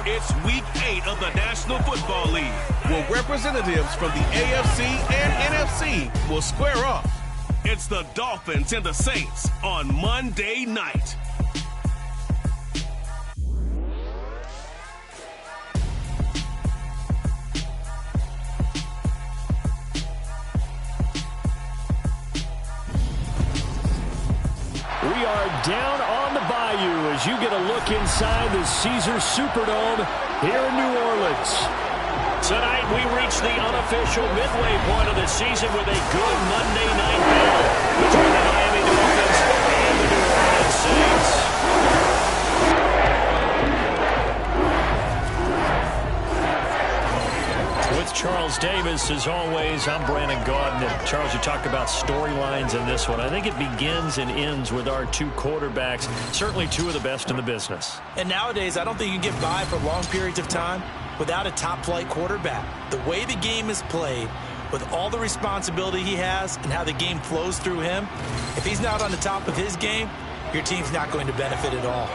It's Week 8 of the National Football League, where representatives from the AFC and NFC will square off. It's the Dolphins and the Saints on Monday night. We are down on the bayou as you get a look inside the Caesars Superdome here in New Orleans. Tonight we reach the unofficial midway point of the season with a good Monday night battle between the Miami Dolphins and the New Orleans Saints. With Charles Davis, as always, I'm Brandon Gaudin. And Charles, you talked about storylines in this one. I think it begins and ends with our two quarterbacks, certainly two of the best in the business. And nowadays, I don't think you can get by for long periods of time without a top-flight quarterback. The way the game is played, with all the responsibility he has and how the game flows through him, if he's not on the top of his game, your team's not going to benefit at all.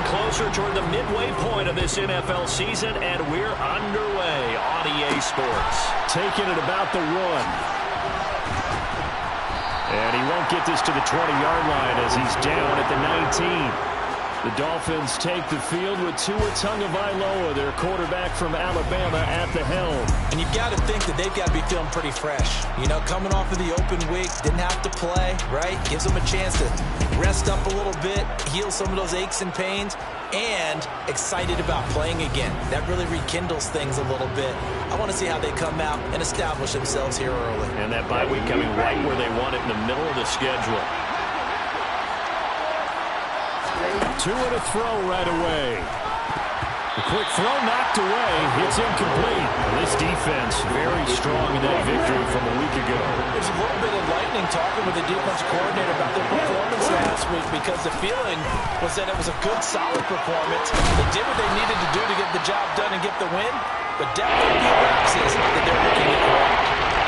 Closer toward the midway point of this NFL season, and we're underway on EA Sports. Taking it about the 1. And he won't get this to the 20-yard line as he's down at the 19. The Dolphins take the field with Tua Tagovailoa, their quarterback from Alabama, at the helm. And you've got to think that they've got to be feeling pretty fresh. You know, coming off of the open week, didn't have to play, right? Gives them a chance to rest up a little bit, heal some of those aches and pains, and excited about playing again. That really rekindles things a little bit. I want to see how they come out and establish themselves here early. And that bye week coming right where they want it, in the middle of the schedule. Tua to throw right away. The quick throw knocked away. It's incomplete. This defense very strong in that victory from a week ago. There's a little bit of lightning talking with the defense coordinator about their performance last week, because the feeling was that it was a good, solid performance. They did what they needed to do to get the job done and get the win, but definitely the lapses that they're looking to correct.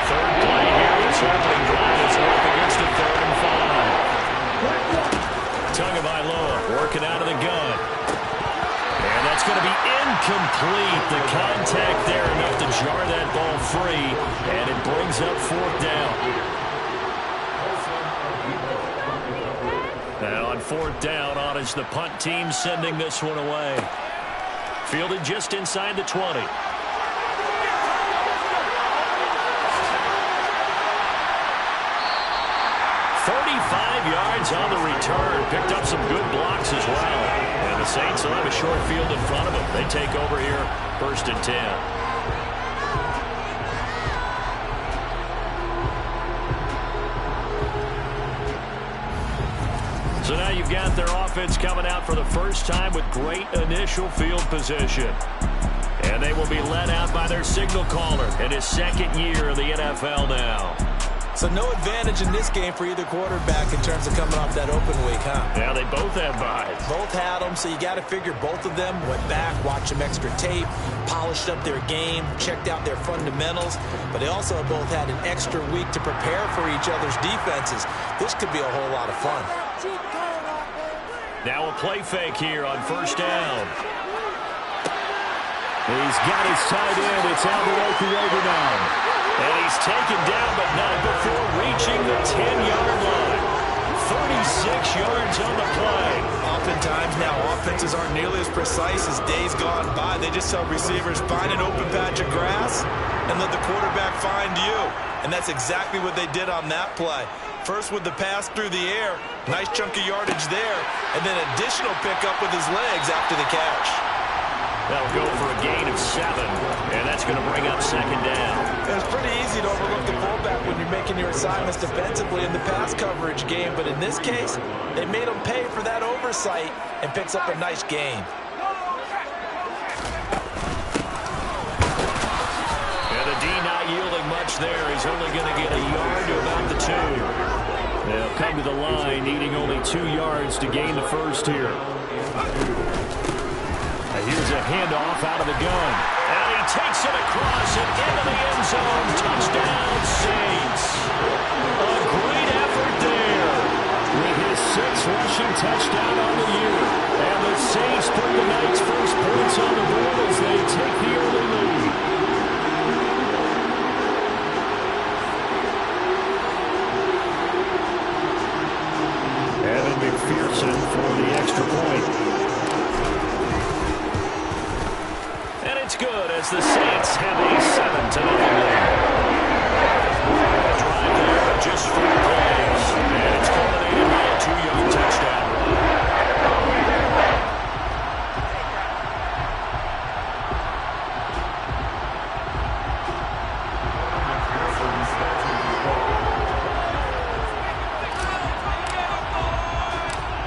Third play here. This opening drive is up against a 3rd and 5. Tagovailoa working out of the gun. And that's going to be incomplete. The contact there enough to jar that ball free, and it brings up 4th down. And on 4th down, on is the punt team sending this one away. Fielded just inside the 20. 35 yards on the return. Picked up some good blocks as well. And the Saints will have a short field in front of them. They take over here, 1st and 10. So now you've got their offense coming out for the first time with great initial field position. And they will be led out by their signal caller in his 2nd year in the NFL now. So no advantage in this game for either quarterback in terms of coming off that open week, huh? Yeah, they both have buys. Both had them, so you got to figure both of them went back, watched some extra tape, polished up their game, checked out their fundamentals, but they also both had an extra week to prepare for each other's defenses. This could be a whole lot of fun. Now a play fake here on 1st down. He's got his tight end. It's Alvaro over now. And he's taken down, but not before reaching the 10-yard line. 36 yards on the play. Oftentimes now, offenses aren't nearly as precise as days gone by. They just tell receivers, find an open patch of grass and let the quarterback find you. And that's exactly what they did on that play. First with the pass through the air, nice chunk of yardage there, and then additional pickup with his legs after the catch. That'll go for a gain of 7, and that's going to bring up 2nd down. It's pretty easy to overlook the fullback when you're making your assignments defensively in the pass coverage game, but in this case, they made him pay for that oversight and picks up a nice gain. And the D not yielding catch there. He's only going to get a yard to about the 2. They'll come to the line, needing only 2 yards to gain the first here. Here's a handoff out of the gun. And he takes it across and into the end zone. Touchdown, Saints. A great effort there with his 6th rushing touchdown on the year. And the Saints put the night's first points on the board as they take the early lead. Evan McPherson for the extra point. And it's good as the Saints have a 7-0 lead. Drive there, just 4 plays. And it's culminated by a 2-yard touchdown run.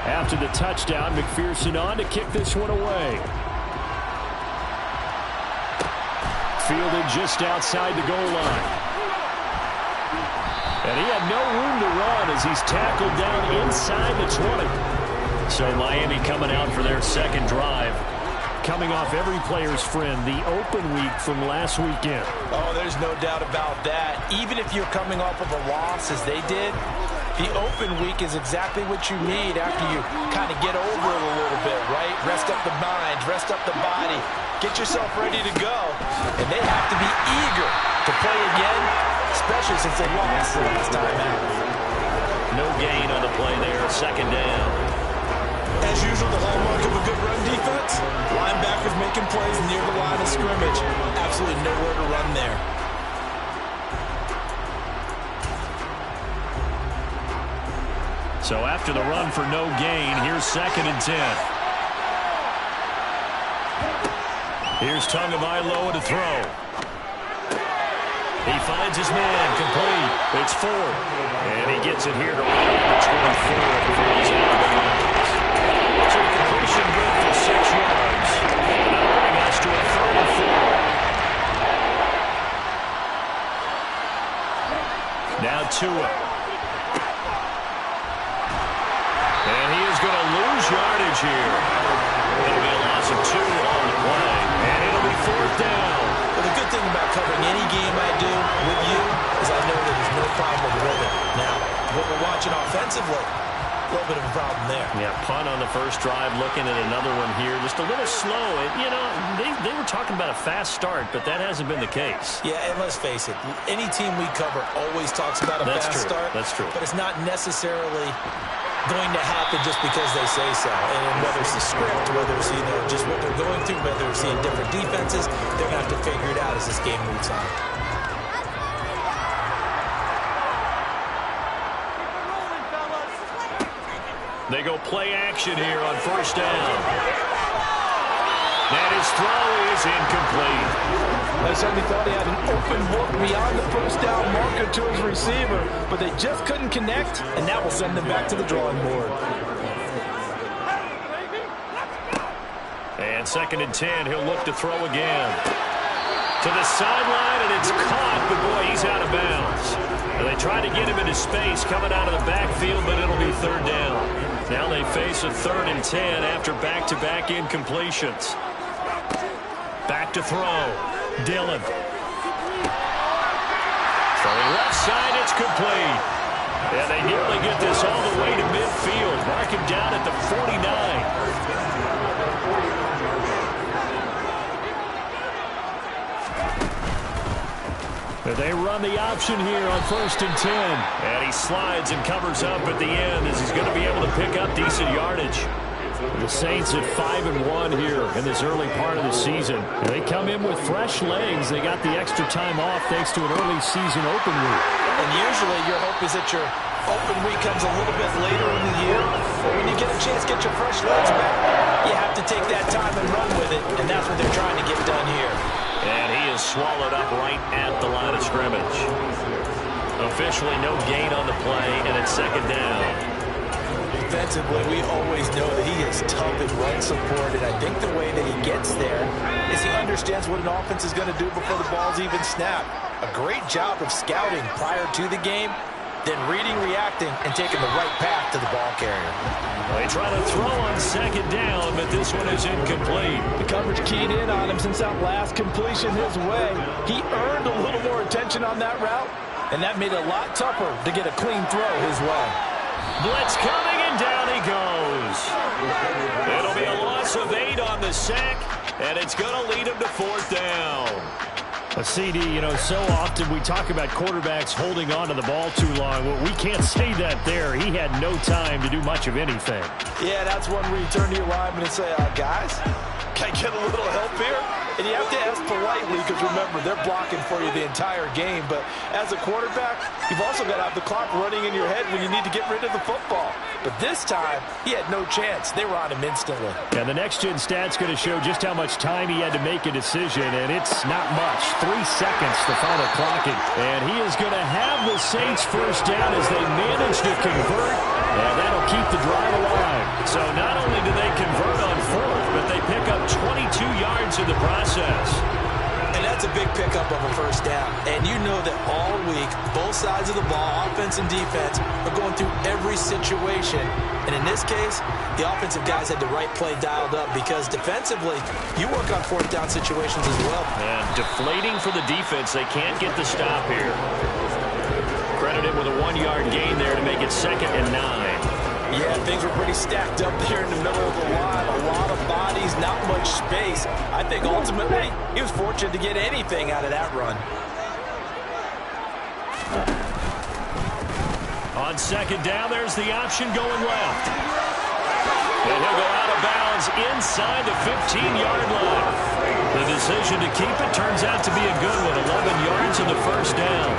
After the touchdown, McPherson on to kick this one away. Fielded just outside the goal line. And he had no room to run as he's tackled down inside the 20. So Miami coming out for their second drive. Coming off every player's friend, the open week from last weekend. Oh, there's no doubt about that. Even if you're coming off of a loss as they did, the open week is exactly what you need after you kind of get over it a little bit, right? Rest up the mind, rest up the body, get yourself ready to go. And they have to be eager to play again, especially since they lost the last time out. No gain on the play there, second down. As usual, the hallmark of a good run defense, linebackers making plays near the line of scrimmage. Absolutely nowhere to run there. So after the run for no gain, here's 2nd and 10. Here's Tagovailoa to throw. He finds his man, complete. It's 4. And he gets it here to the 24 before he's out of bounds. So the completion good for 6 yards. And that'll bring us to a 3rd and 4. Now Tua. And he is going to lose yardage here. It'll be a loss of 2 on the play. And it'll be 4th down. Well, the good thing about covering any game I do with you is I know that there's no problem with rhythm. Now, what we're watching offensively, a little bit of a problem there. Yeah, punt on the first drive, looking at another one here. Just a little slow. You know, they were talking about a fast start, but that hasn't been the case. Yeah, and let's face it, any team we cover always talks about a fast start. That's true. But it's not necessarily going to happen just because they say so. And whether it's the script, whether it's, just what they're going through, whether it's seeing different defenses, they're going to have to figure it out as this game moves on. They go play action here on 1st down. And his throw is incomplete. I certainly thought he had an open look beyond the 1st down marker to his receiver, but they just couldn't connect, and that will send them back to the drawing board. And 2nd and 10, he'll look to throw again. To the sideline, and it's caught, but boy, he's out of bounds. And they try to get him into space coming out of the backfield, but it'll be 3rd down. Now they face a 3rd and 10 after back-to-back incompletions. Back to throw. Dillon. Throwing left side, it's complete. And they nearly get this all the way to midfield. Mark him down at the 49. They run the option here on 1st and 10. And he slides and covers up at the end as he's going to be able to pick up decent yardage. The Saints at 5-1 here in this early part of the season. They come in with fresh legs. They got the extra time off thanks to an early season open week. And usually your hope is that your open week comes a little bit later in the year. But when you get a chance to get your fresh legs back, you have to take that time and run with it. And that's what they're trying to get done here. And he is swallowed up right at the line of scrimmage. Officially no gain on the play, and it's 2nd down. Defensively, we always know that he is tough in run support, and I think the way that he gets there is he understands what an offense is going to do before the ball's even snapped. A great job of scouting prior to the game, then reading, reacting, and taking the right path to the ball carrier. They try to throw on second down, but this one is incomplete. The coverage keyed in on him since that last completion his way. He earned a little more attention on that route, and that made it a lot tougher to get a clean throw his way. Blitz coming, and down he goes. It'll be a loss of 8 on the sack, and it's going to lead him to 4th down. A CD, you know, so often we talk about quarterbacks holding on to the ball too long. Well, we can't say that there. He had no time to do much of anything. Yeah, that's one where you turn to your lineman and say, guys, can I get a little help here? And you have to ask politely because, remember, they're blocking for you the entire game. But as a quarterback, you've also got to have the clock running in your head when you need to get rid of the football. But this time, he had no chance. They were on him instantly. And the next-gen stat's going to show just how much time he had to make a decision, and it's not much. 3 seconds, the final clocking. And he is going to have the Saints first down as they manage to convert, and that'll keep the drive alive. So not only do they convert on 4th, but they pick up 22 yards in the process. And that's a big pickup of a first down. And you know that all week, both sides of the ball, offense and defense, are going through every situation. And in this case, the offensive guys had the right play dialed up because defensively, you work on 4th down situations as well. And deflating for the defense. They can't get the stop here. Credited with a 1-yard gain there to make it 2nd and 9. Yeah, things were pretty stacked up there in the middle of the line. A lot of bodies, not much space. I think ultimately he was fortunate to get anything out of that run. On 2nd down, there's the option going left. And he'll go out of bounds inside the 15-yard line. The decision to keep it turns out to be a good one. 11 yards in the first down.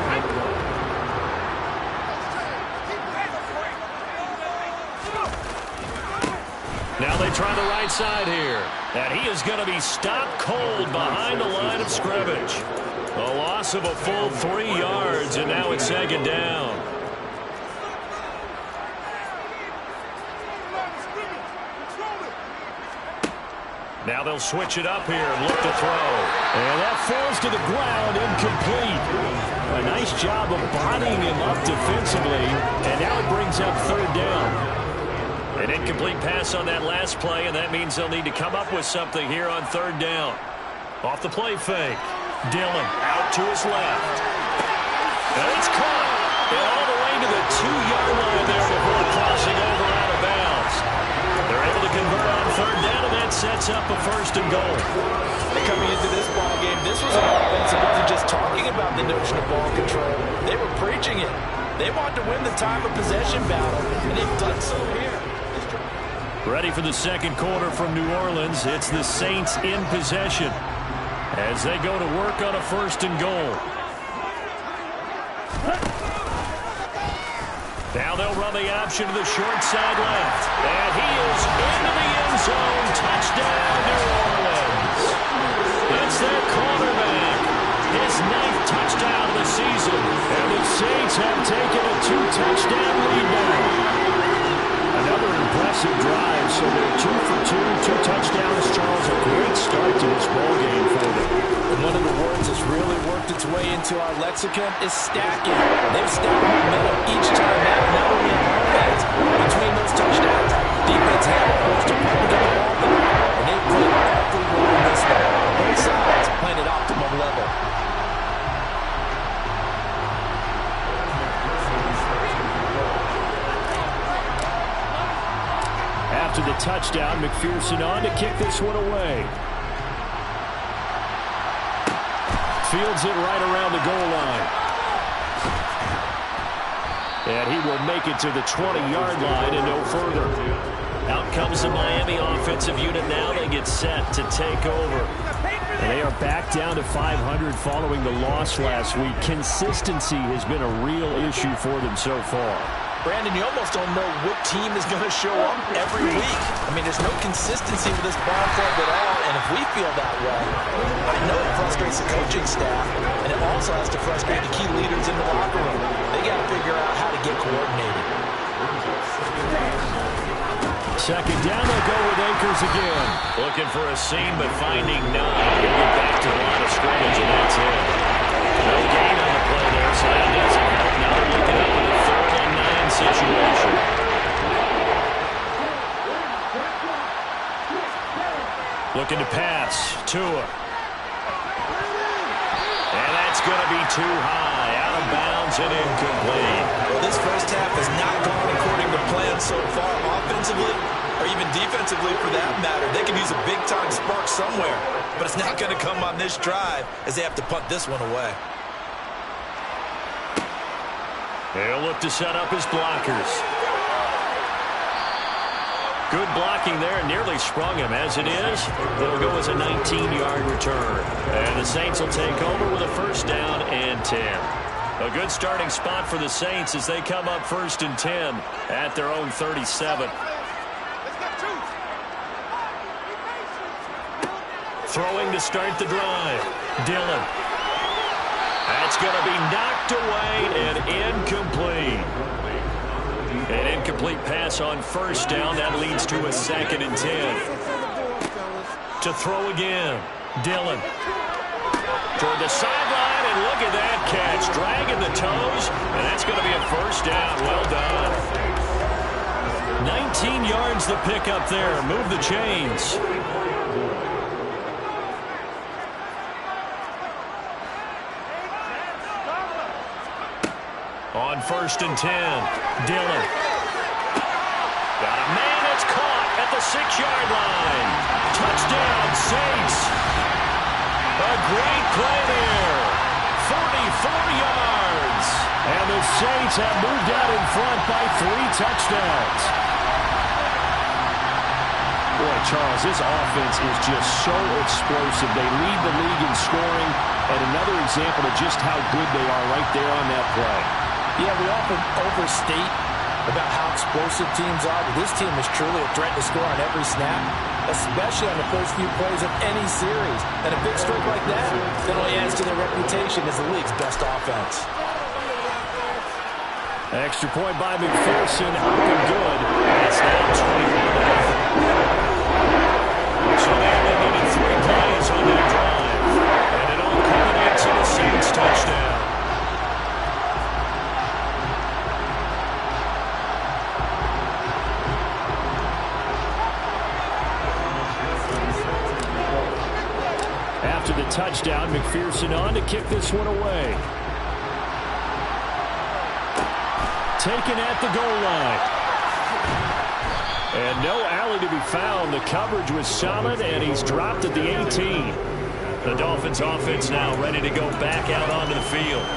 Now they try the right side here. And he is going to be stopped cold behind the line of scrimmage. A loss of a full 3 yards, and now it's 2nd down. Now they'll switch it up here and look to throw. And that falls to the ground, incomplete. A nice job of bodying him up defensively, and now it brings up 3rd down. An incomplete pass on that last play, and that means they'll need to come up with something here on 3rd down. Off the play fake. Dillon out to his left. And it's caught. And all the way to the 2-yard line there before crossing over out of bounds. They're able to convert on 3rd down, and that sets up a 1st and goal. And coming into this ball game, this was an offense that wasn't just talking about the notion of ball control. They were preaching it. They wanted to win the time of possession battle, and they've done so here. Ready for the 2nd quarter from New Orleans. It's the Saints in possession as they go to work on a 1st and goal. Now they'll run the option to the short side left. And he is into the end zone. Touchdown, New Orleans. It's their quarterback. His 9th touchdown of the season. And the Saints have taken a 2-touchdown lead now. Another impressive drive, so they're 2 for 2, 2 touchdowns. Charles, a great start to this ball game for them. And one of the words that's really worked its way into our lexicon is stacking. They've stacked momentum each time out, not only on offense, between those touchdowns. Defense had a post to put the ball back, and they played every role in this one. Both sides playing at optimum level. After the touchdown, McPherson on to kick this one away. Fields it right around the goal line. And he will make it to the 20-yard line and no further. Out comes the Miami offensive unit now. They get set to take over. And they are back down to 500 following the loss last week. Consistency has been a real issue for them so far. Brandon, you almost don't know what team is going to show up every week. I mean, there's no consistency with this ball club at all, and if we feel that way, I know it frustrates the coaching staff, and it also has to frustrate the key leaders in the locker room. They got to figure out how to get coordinated. 2nd down, they'll go with Akers again. Looking for a seam, but finding none. He'll get back to the line of scrimmage, and that's it. No gain Tua. And that's going to be too high, out of bounds and incomplete. Well, this first half has not gone according to plan so far, offensively or even defensively for that matter. They can use a big-time spark somewhere, but it's not going to come on this drive as they have to punt this one away. They'll look to set up his blockers. Good blocking there, nearly sprung him. As it is, it'll go as a 19-yard return. And the Saints will take over with a first down and 10. A good starting spot for the Saints as they come up 1st and 10 at their own 37. Throwing to start the drive. Dillon. That's going to be knocked away and incomplete. An incomplete pass on first down. That leads to a 2nd and 10. To throw again. Dillon. Toward the sideline, and look at that catch. Dragging the toes, and that's going to be a first down. Well done. 19 yards the pick up there. Move the chains. On 1st and 10, Dillon. Got a man that's caught at the 6-yard line. Touchdown, Saints. A great play there. 44 yards. And the Saints have moved out in front by 3 touchdowns. Boy, Charles, this offense is just so explosive. They lead the league in scoring, and another example of just how good they are right there on that play. Yeah, we often overstate about how explosive teams are, but this team is truly a threat to score on every snap, especially on the first few plays of any series. And a big streak like that only adds to their reputation as the league's best offense. Extra point by McPherson, up and good. It's now 21-0. So they only needed 3 plays on that drive, and it all culminates in a Saints touchdown. After the touchdown, McPherson on to kick this one away. Taken at the goal line. And no alley to be found. The coverage was solid, and he's dropped at the 18. The Dolphins offense now ready to go back out onto the field.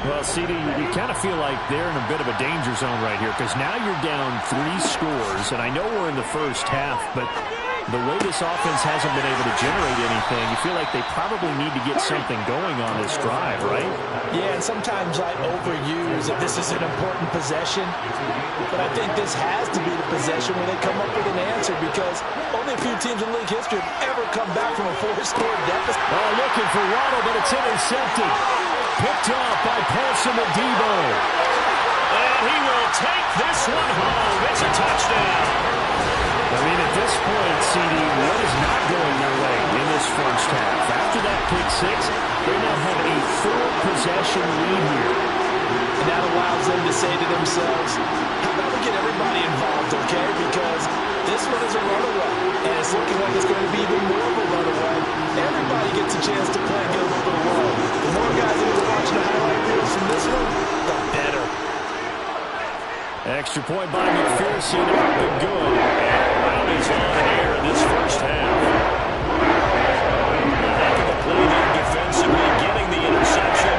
Well, CD, you kind of feel like they're in a bit of a danger zone right here because now you're down 3 scores, and I know we're in the first half, but the way this offense hasn't been able to generate anything, you feel like they probably need to get something going on this drive, right? Yeah, and sometimes I overuse that this is an important possession, but I think this has to be the possession where they come up with an answer because only a few teams in league history have ever come back from a 4-score deficit. Oh, looking for Waddle, but it's intercepted. Picked off by Paulson Adebo. And he will take this one home. It's a touchdown. I mean, at this point, CD, what is not going their way in this first half? After that pick 6, they now have a 4-possession lead here. And that allows them to say to themselves, how about we get everybody involved, okay? Because this one is a runaway, and it's looking like it's going to be even more of a runaway. Everybody gets a chance to play and get a little bit of love. The more guys that are watching the highlight reels from this one, the better. Extra point by McPherson, up and good. And is on the air in this first half. Heck of a play there defensively, getting the interception,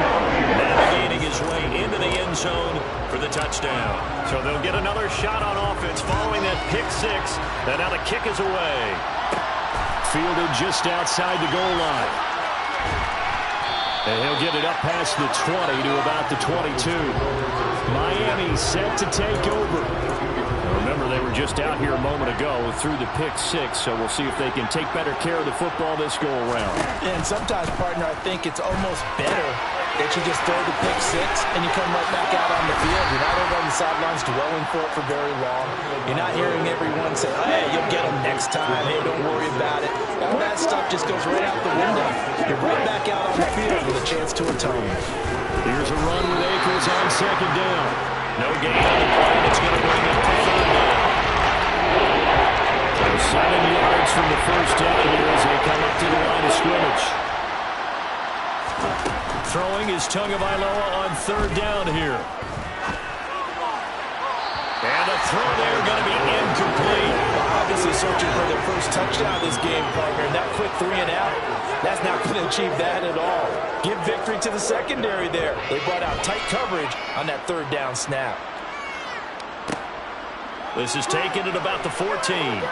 navigating his way into the end zone for the touchdown. So they'll get another shot on offense following that pick 6. And now the kick is away. Fielded just outside the goal line. And he'll get it up past the 20 to about the 22. Miami set to take over. Remember, they were just out here a moment ago through the pick 6, so we'll see if they can take better care of the football this go-around. And sometimes, partner, I think it's almost better that you just throw the pick 6 and you come right back out on the field. You're not over on the sidelines dwelling for it for very long. You're not hearing everyone say, hey, you'll get them next time. Hey, don't worry about it. All that stuff just goes right out the window. You're right back out on the field with a chance to atone. Here's a run with Akers on 2nd down. No gain on the play. It's going to bring up the 3rd down. 7 yards from the first down here as they come up to the line of scrimmage. Throwing is Tagovailoa on third down here. And the throw there going to be incomplete. Obviously searching for their first touchdown this game, partner. And that quick 3 and out, that's not going to achieve that at all. Give victory to the secondary there. They brought out tight coverage on that third down snap. This is taken at about the 14.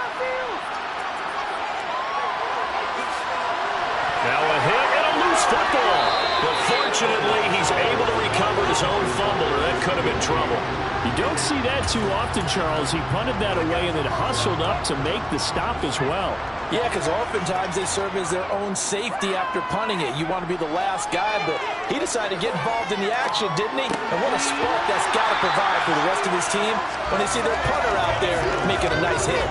Now a hit and a loose football. But fortunately, he's able to recover his own fumble, or that could have been trouble. You don't see that too often, Charles. He punted that away and then hustled up to make the stop as well. Yeah, because oftentimes they serve as their own safety after punting it. You want to be the last guy, but he decided to get involved in the action, didn't he? And what a spark that's got to provide for the rest of his team when they see their punter out there making a nice hit.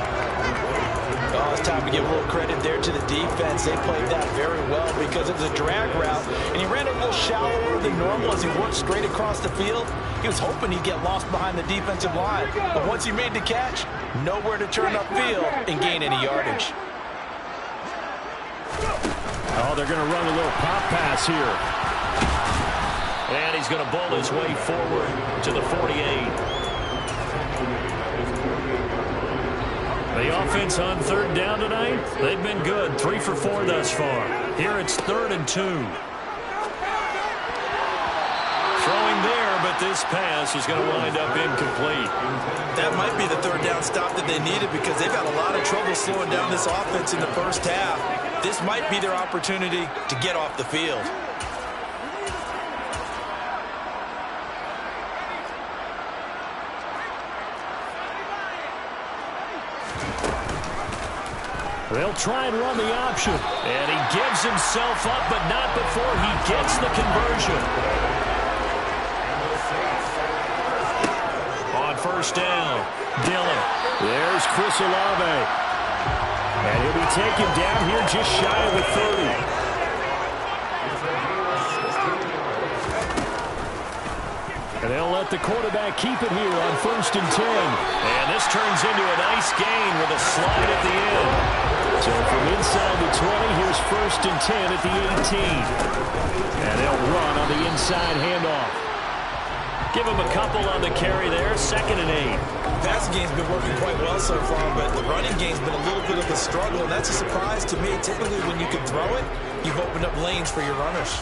Oh, it's time to give a little credit there to the defense. They played that very well because it was a drag route, and he ran a little shallower than normal as he worked straight across the field. He was hoping he'd get lost behind the defensive line, but once he made the catch, nowhere to turn upfield and gain any yardage. Oh, they're going to run a little pop pass here. And he's going to bowl his way forward to the 48. The offense on third down tonight, they've been good. 3 for 4 thus far. Here it's 3rd and 2. Throwing there, but this pass is going to wind up incomplete. That might be the third down stop that they needed because they've had a lot of trouble slowing down this offense in the first half. This might be their opportunity to get off the field. They'll try and run the option. And he gives himself up, but not before he gets the conversion. On first down, Dillon. There's Chris Olave. And he'll be taken down here just shy of the 30. And they'll let the quarterback keep it here on 1st and 10. And this turns into a nice gain with a slide at the end. So from inside the 20, here's 1st and 10 at the 18. And they'll run on the inside handoff. Give him a couple on the carry there, 2nd and 8. The passing game's been working quite well so far, but the running game's been a little bit of a struggle, and that's a surprise to me. Typically, when you can throw it, you've opened up lanes for your runners.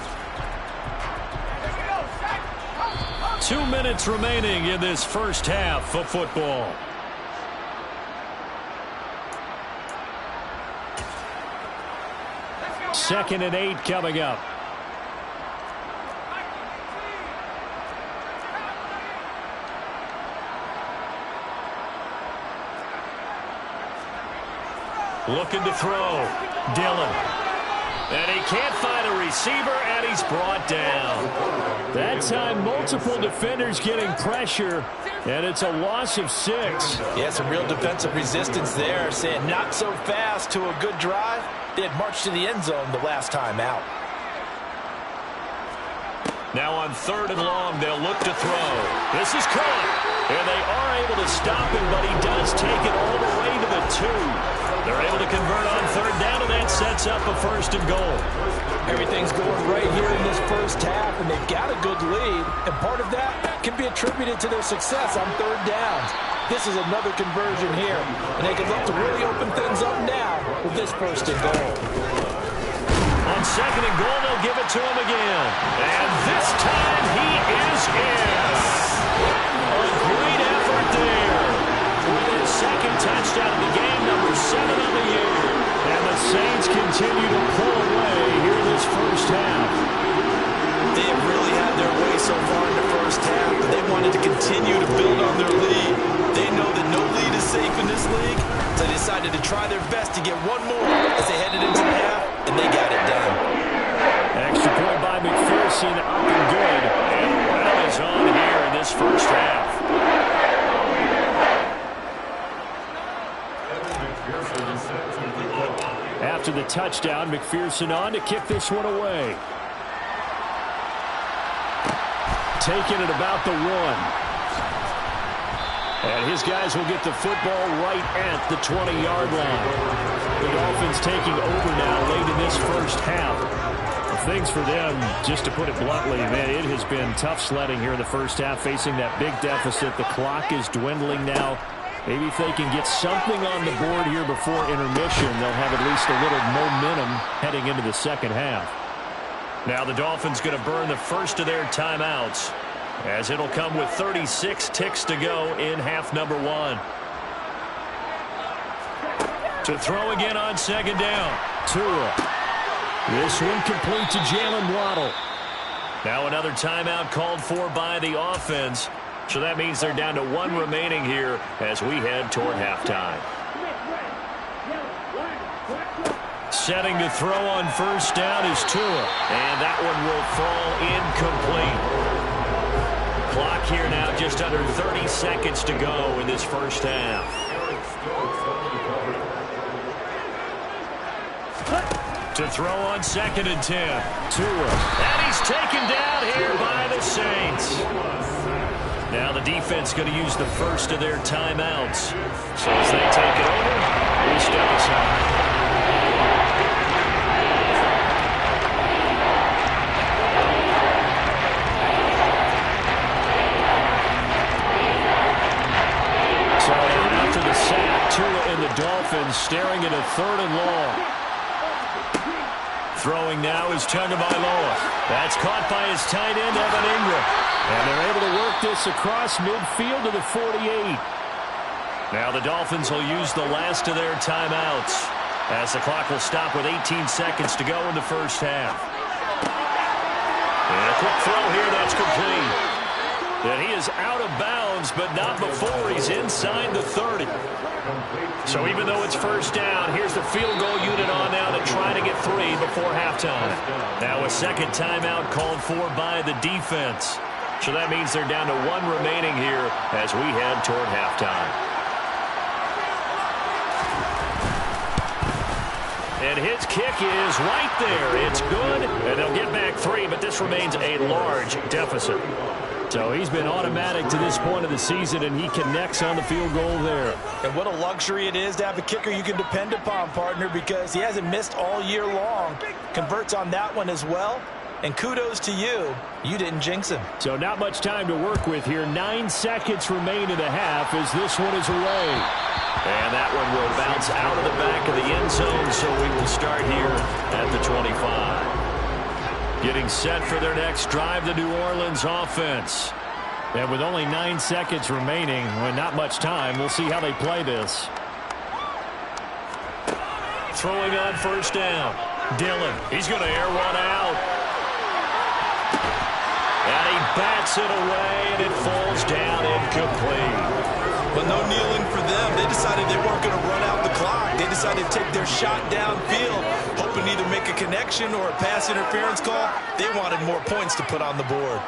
2 minutes remaining in this first half of football. Second and 8 coming up. Looking to throw. Dillon. And he can't find a receiver, and he's brought down. That time, multiple defenders getting pressure, and it's a loss of 6. Yeah, some real defensive resistance there, saying not so fast to a good drive. They had marched to the end zone the last time out. Now on 3rd and long, they'll look to throw. This is caught, and they are able to stop him, but he does take it all the way to the 2. They're able to convert on 3rd down, and that sets up a 1st and goal. Everything's going right here in this first half, and they've got a good lead, and part of that can be attributed to their success on 3rd downs. This is another conversion here, and they can look to really open things up now with this 1st and goal. On 2nd and goal, they'll give it to him again. And this time, he is in. A great effort there. With his 2nd touchdown of the game, number 7 on the year. And the Saints continue to pull away here in this first half. They have really had their way so far in the first half, but they wanted to continue to build on their lead. They know that no lead is safe in this league, so they decided to try their best to get one more as they headed into the half, and they got it done. Extra point by McPherson, up and good. And well is on here in this first half. After the touchdown, McPherson on to kick this one away. Taking it about the 1. And his guys will get the football right at the 20-yard line. The Dolphins taking over now late in this first half. Things for them, just to put it bluntly, man, it has been tough sledding here in the first half, facing that big deficit. The clock is dwindling now. Maybe if they can get something on the board here before intermission, they'll have at least a little momentum heading into the second half. Now the Dolphins going to burn the first of their timeouts, as it'll come with 36 ticks to go in half number one. To throw again on second down. Tua. This one complete to Jalen Waddle. Now another timeout called for by the offense. So that means they're down to one remaining here as we head toward halftime. Setting to throw on first down is Tua. And that one will fall incomplete. Clock here now just under 30 seconds to go in this first half. To throw on second and 10. Tua. And he's taken down here by the Saints. Now the defense going to use the first of their timeouts. So as they take it over, we step aside. So after the sack, Tua and the Dolphins staring at a third and long. Throwing now is Tagovailoa. That's caught by his tight end, Evan Ingram. And they're able to work this across midfield to the 48. Now the Dolphins will use the last of their timeouts, as the clock will stop with 18 seconds to go in the first half. And a quick throw here, that's complete. And he is out of bounds, but not before he's inside the 30. So even though it's first down, here's the field goal unit on now to try to get 3 before halftime. Now a second timeout called for by the defense. So that means they're down to one remaining here as we head toward halftime. And his kick is right there. It's good, and they'll get back 3, but this remains a large deficit. So he's been automatic to this point of the season, and he connects on the field goal there. And what a luxury it is to have a kicker you can depend upon, partner, because he hasn't missed all year long. Converts on that one as well. And kudos to you. You didn't jinx him. So not much time to work with here. 9 seconds remain in the half as this one is away. And that one will bounce out of the back of the end zone, so we will start here at the 25. Getting set for their next drive, the New Orleans offense. And with only 9 seconds remaining, and not much time, we'll see how they play this. Throwing on first down. Dillon, he's going to air one out. And he bats it away, and it falls down incomplete. But no kneeling for them. They decided they weren't going to run out the clock. They decided to take their shot downfield, hoping to either make a connection or a pass interference call. They wanted more points to put on the board.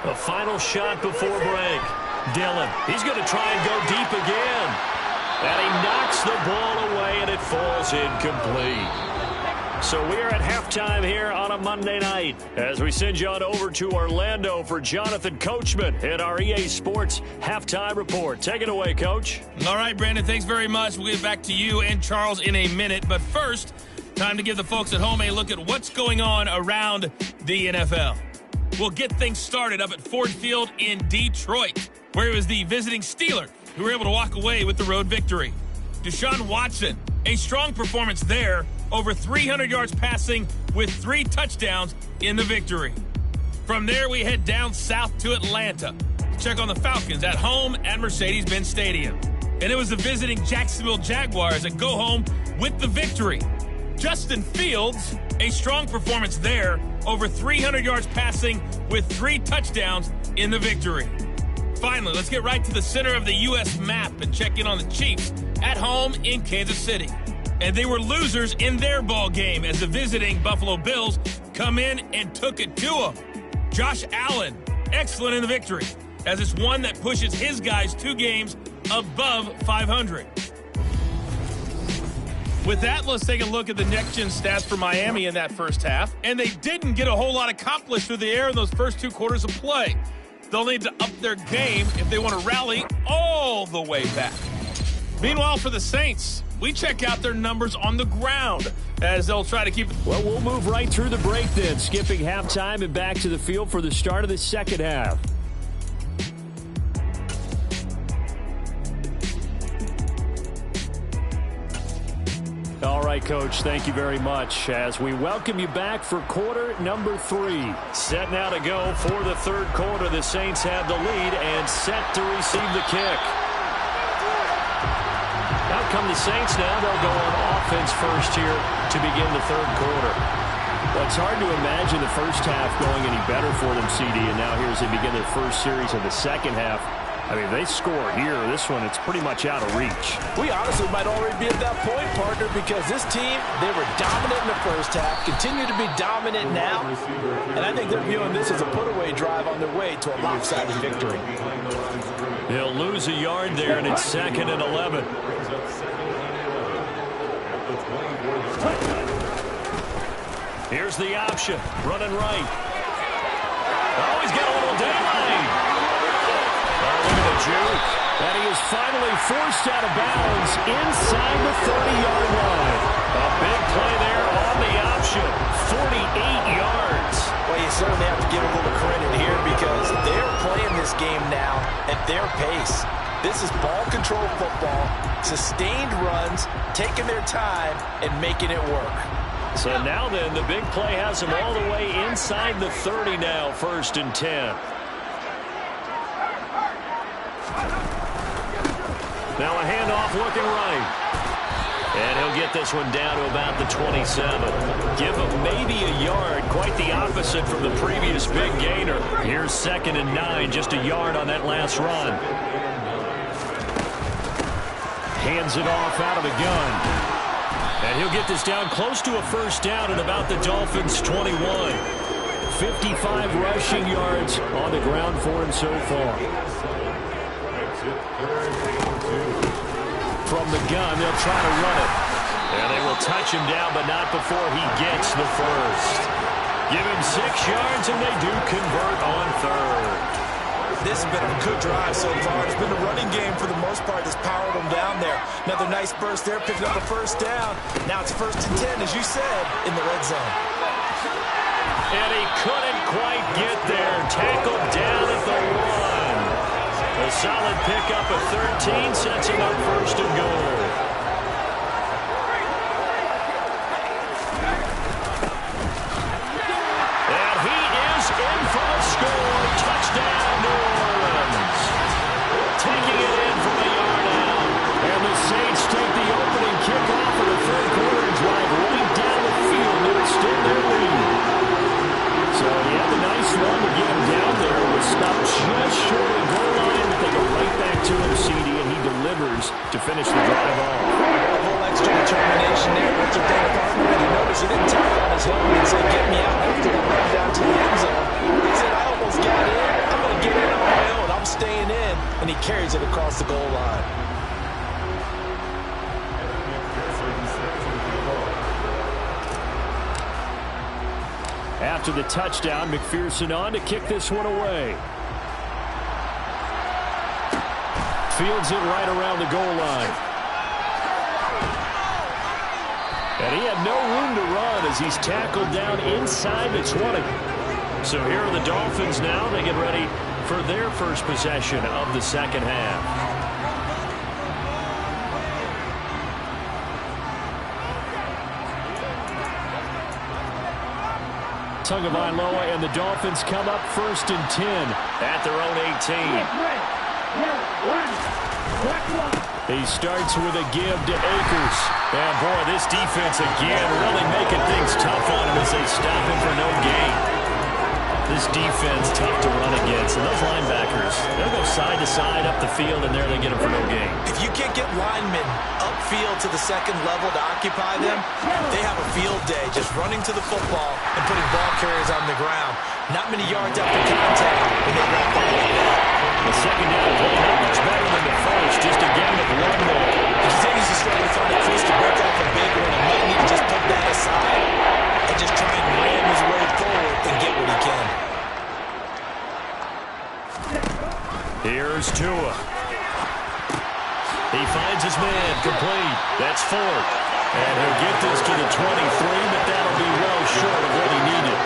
A final shot before break. Dillon, he's going to try and go deep again. And he knocks the ball away, and it falls incomplete. So we're at halftime here on a Monday night as we send you on over to Orlando for Jonathan Coachman at our EA Sports Halftime Report. Take it away, Coach. All right, Brandon, thanks very much. We'll get back to you and Charles in a minute. But first, time to give the folks at home a look at what's going on around the NFL. We'll get things started up at Ford Field in Detroit, where it was the visiting Steelers who were able to walk away with the road victory. Deshaun Watson, a strong performance there, over 300 yards passing with 3 touchdowns in the victory. From there, we head down south to Atlanta to check on the Falcons at home at Mercedes-Benz Stadium. And it was the visiting Jacksonville Jaguars that go home with the victory. Justin Fields, a strong performance there, over 300 yards passing with 3 touchdowns in the victory. Finally, let's get right to the center of the U.S. map and check in on the Chiefs at home in Kansas City. And they were losers in their ball game as the visiting Buffalo Bills come in and took it to them. Josh Allen, excellent in the victory, as it's one that pushes his guys 2 games above 500. With that, let's take a look at the next-gen stats for Miami in that first half. And they didn't get a whole lot accomplished through the air in those first 2 quarters of play. They'll need to up their game if they want to rally all the way back. Meanwhile, for the Saints, we check out their numbers on the ground as they'll try to keep it. Well, we'll move right through the break then, skipping halftime and back to the field for the start of the second half. All right, Coach, thank you very much as we welcome you back for quarter number 3. Set now to go for the third quarter. The Saints have the lead and set to receive the kick. Out come the Saints now. They'll go on offense first here to begin the third quarter. Well, it's hard to imagine the first half going any better for them, CD, and now here as they begin their first series of the second half. I mean, they score here. This one, it's pretty much out of reach. We honestly might already be at that point, partner, because this team, they were dominant in the first half, continue to be dominant now, and I think they're viewing this as a put-away drive on their way to a lopsided victory. They'll lose a yard there, and it's 2nd and 11. Here's the option, running right. Oh, he's got a little daylight. And he is finally forced out of bounds inside the 30-yard line. A big play there on the option. 48 yards. Well, you certainly have to give a little credit here because they're playing this game now at their pace. This is ball control football, sustained runs, taking their time, and making it work. So now then, the big play has them all the way inside the 30 now, 1st and 10. Now a handoff looking right. And he'll get this one down to about the 27. Give him maybe a yard. Quite the opposite from the previous big gainer. Here's 2nd and 9. Just a yard on that last run. Hands it off out of the gun. And he'll get this down close to a first down at about the Dolphins' 21. 55 rushing yards on the ground for him so far. From the gun, they'll try to run it. And they will touch him down, but not before he gets the first. Give him 6 yards, and they do convert on 3rd. This has been a good drive so far. It's been the running game for the most part that's powered them down there. Another nice burst there, picking up a first down. Now it's 1st and 10, as you said, in the red zone. And he couldn't quite get there. Tackled down at the 1. A solid pickup of 13 sets him up 1st and goal. And he is in for a score. Touchdown, New Orleans. Taking it in from a yard out. And the Saints take the opening kickoff of the third quarter and drive right down the field to extend their lead. So he had the nice run to get him down there. Was stopped just short of the goal line. They go right back to him, CD, and he delivers to finish the drive off. A little extra determination there. That's a big partner. And you notice he didn't tap on his helmet and say, get me out after he ran down to the end zone. He said, I almost got in. I'm going to get in on my own. I'm staying in. And he carries it across the goal line. After the touchdown, McPherson on to kick this one away. Fields it right around the goal line. And he had no room to run as he's tackled down inside the 20. So here are the Dolphins now. They get ready for their first possession of the second half. Tagovailoa and the Dolphins come up 1st and 10 at their own 18. He starts with a give to Akers. And boy, this defense again really making things tough on him as they stop him for no gain. This defense tough to run against. And those linebackers, they'll go side to side up the field, and there they get him for no gain. If you can't get linemen upfield to the second level to occupy them, they have a field day just running to the football and putting ball carriers on the ground. Not many yards after contact when they wrap up like that. The second down play not much better than the first. Just a gain of 1 there. He's needs to struggle to find a twist to break off a big one, and might need to just put that aside and just try and ram his way forward and get what he can. Here's Tua. He finds his man, complete. That's Ford. And he'll get this to the 23, but that'll be well short of what he needed.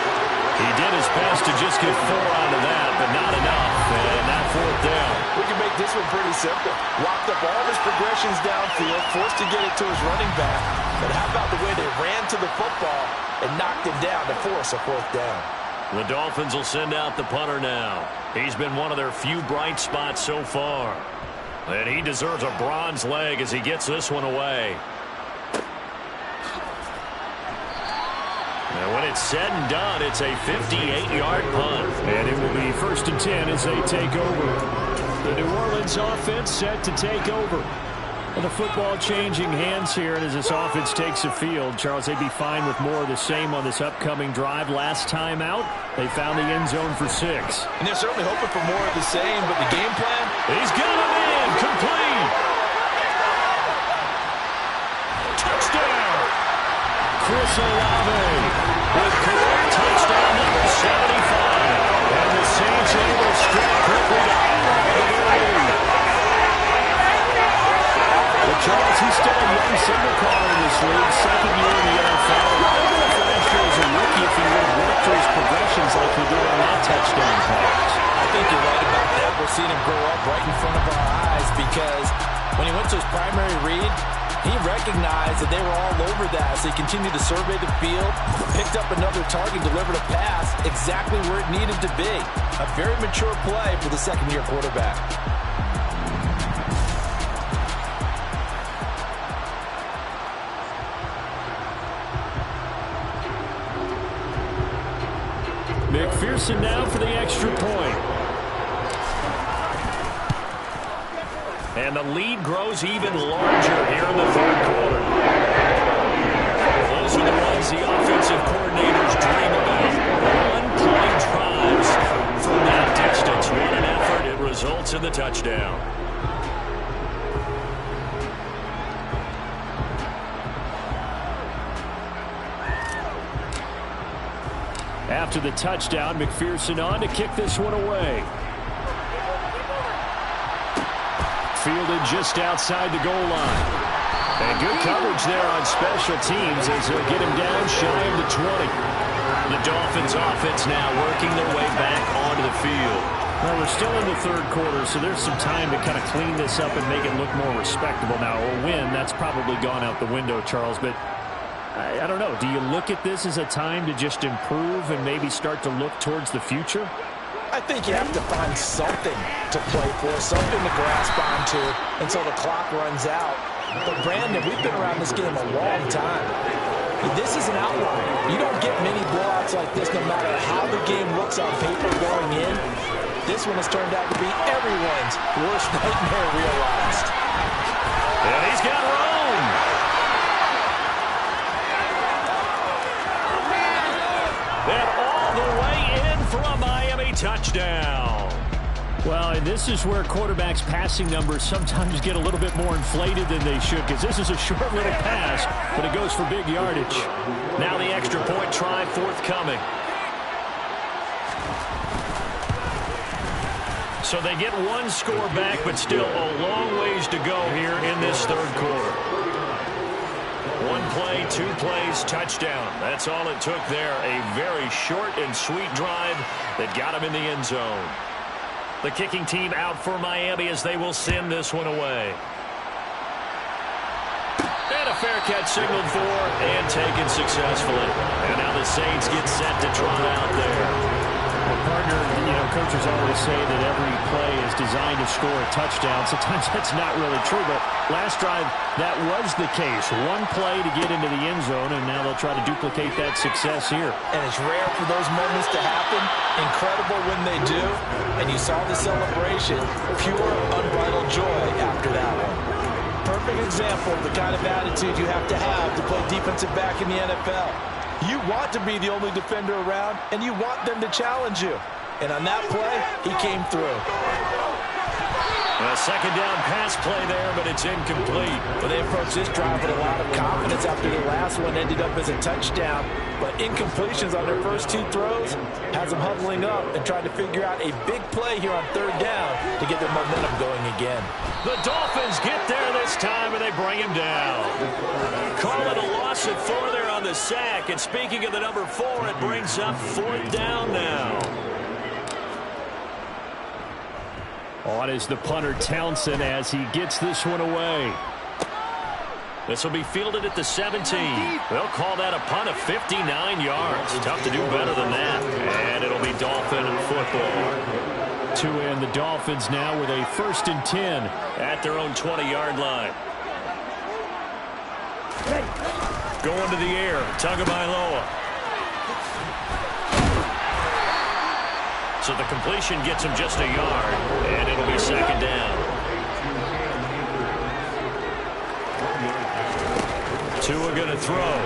He did his best to just get 4 out of that, but not enough. And that 4th down. We can make this one pretty simple. Locked up all of his progressions downfield, forced to get it to his running back. But how about the way they ran to the football and knocked him down to force a 4th down? The Dolphins will send out the punter now. He's been one of their few bright spots so far. And he deserves a bronze leg as he gets this one away. And when it's said and done, it's a 58-yard punt. And it will be 1st and 10 as they take over. The New Orleans offense set to take over. And the football changing hands here, and as this offense takes the field, Charles, they'd be fine with more of the same on this upcoming drive. Last time out, they found the end zone for 6. And they're certainly hoping for more of the same, but the game plan? He's got him in, complete. Touchdown. Chris Olave with career touchdown number 75. And the Saints are able to strip quickly to Charles, he's still a young single caller in this league, 2nd year in the NFL. I don't know if last year as a rookie if he would have worked through his progressions like he did on that touchdown pass. I think you're right about that. We're seeing him grow up right in front of our eyes because when he went to his primary read, he recognized that they were all over that. So he continued to survey the field, picked up another target, delivered a pass exactly where it needed to be. A very mature play for the 2nd-year quarterback. McPherson now for the extra point. And the lead grows even larger here in the 3rd quarter. Those are the runs the offensive coordinators dream about. One-play drives from that distance. What an effort. It results in the touchdown. After the touchdown, McPherson on to kick this one away. Fielded just outside the goal line. And good coverage there on special teams as they'll get him down shy of the 20. The Dolphins offense now working their way back onto the field. Well, we're still in the 3rd quarter, so there's some time to kind of clean this up and make it look more respectable. Now, a win, that's probably gone out the window, Charles, but I don't know. Do you look at this as a time to just improve and maybe start to look towards the future? I think you have to find something to play for, something to grasp onto until the clock runs out. But, Brandon, we've been around this game a long time. This is an outlier. You don't get many blowouts like this no matter how the game looks on paper going in. This one has turned out to be everyone's worst nightmare realized. And he's got Rome. And all the way in for a Miami touchdown. Well, and this is where quarterbacks' passing numbers sometimes get a little bit more inflated than they should, because this is a short little pass, but it goes for big yardage. Now the extra point try forthcoming. So they get one score back, but still a long ways to go here in this 3rd quarter. One play, 2 plays, touchdown. That's all it took there. A very short and sweet drive that got him in the end zone. The kicking team out for Miami as they will send this one away. And a fair catch signaled for and taken successfully. And now the Saints get set to trot out there. Well, partner, coaches always say that every play is designed to score a touchdown. Sometimes that's not really true, but last drive, that was the case. One play to get into the end zone, and now they'll try to duplicate that success here. And it's rare for those moments to happen. Incredible when they do. And you saw the celebration. Pure, unbridled joy after that one. Perfect example of the kind of attitude you have to play defensive back in the NFL. You want to be the only defender around, and you want them to challenge you. And on that play, he came through. A second down pass play there, but it's incomplete. Well, they approached this drive with a lot of confidence after the last one ended up as a touchdown. But incompletions on their first 2 throws has them huddling up and trying to figure out a big play here on 3rd down to get their momentum going again. The Dolphins get there this time, and they bring him down. Call it a loss of 4 there on the sack. And speaking of the number 4, it brings up 4th down now. On is the punter Townsend as he gets this one away. This will be fielded at the 17. They'll call that a punt of 59 yards. Tough to do better than that. And it'll be Dolphin football. To end the Dolphins now with a 1st and 10 at their own 20-yard line. Going to the air, Tagovailoa. So the completion gets him just a yard, and it'll be 2nd down. Tua going to throw.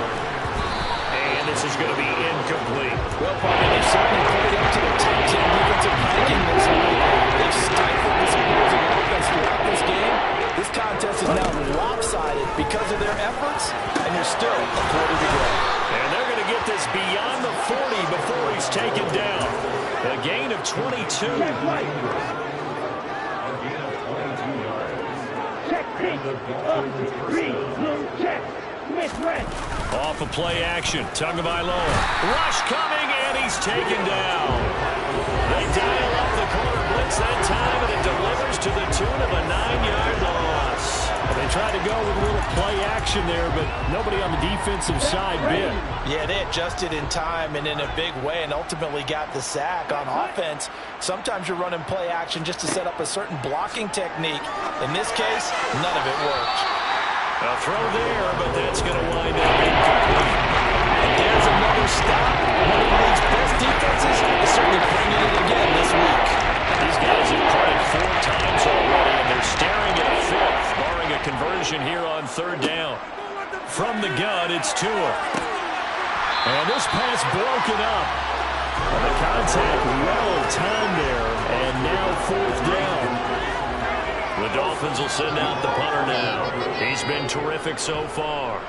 And this is going to be incomplete. Well, partner, they certainly played up to the top 10 defensive ranking this week. They've stifled this opposing offense throughout this game. This contest is now lopsided because of their efforts, and there's still a quarter to go. And they're going to get this beyond the 40 before he's taken down. A gain of 22. Off of play action. Tagovailoa. Rush coming, and he's taken down. They dial up the corner blitz that time, and it delivers to the tune of a 9-yard loss. They tried to go with a little play action there, but nobody on the defensive side bit. Yeah, they adjusted in time and in a big way and ultimately got the sack. On offense, sometimes you're running play action just to set up a certain blocking technique. In this case, none of it worked. A throw there, but that's going to wind up incomplete. And there's another stop. One of the league's best defenses is certainly bringing it again this week. These guys have punted 4 times already, and they're staring at a 5th, barring a conversion here on 3rd down. From the gun, it's Tua. And this pass broken up. And the contact well timed there, and now 4th down. The Dolphins will send out the punter now. He's been terrific so far.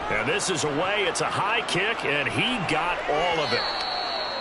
And this is away. It's a high kick, and he got all of it.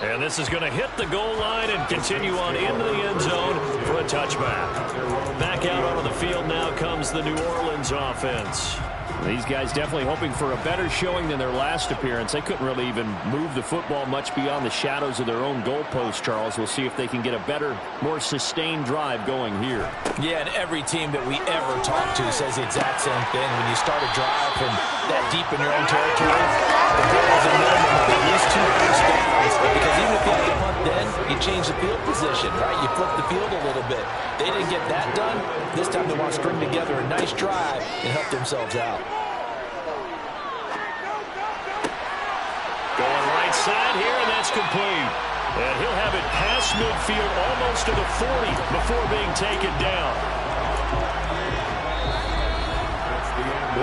And this is going to hit the goal line and continue on into the end zone for a touchback. Back out onto the field now comes the New Orleans offense. These guys definitely hoping for a better showing than their last appearance. They couldn't really even move the football much beyond the shadows of their own goalpost, Charles. We'll see if they can get a better, more sustained drive going here. Yeah, and every team that we ever talk to says the exact same thing. When you start a drive from that deep in your own territory, the goal is a minimum of at least 2 first downs. Because even if you have to punt then, you change the field position, right? You flip the field a little bit. They didn't get that done. This time they want to string together a nice drive and help themselves out. Going right side here, and that's complete. And he'll have it past midfield almost to the 40 before being taken down.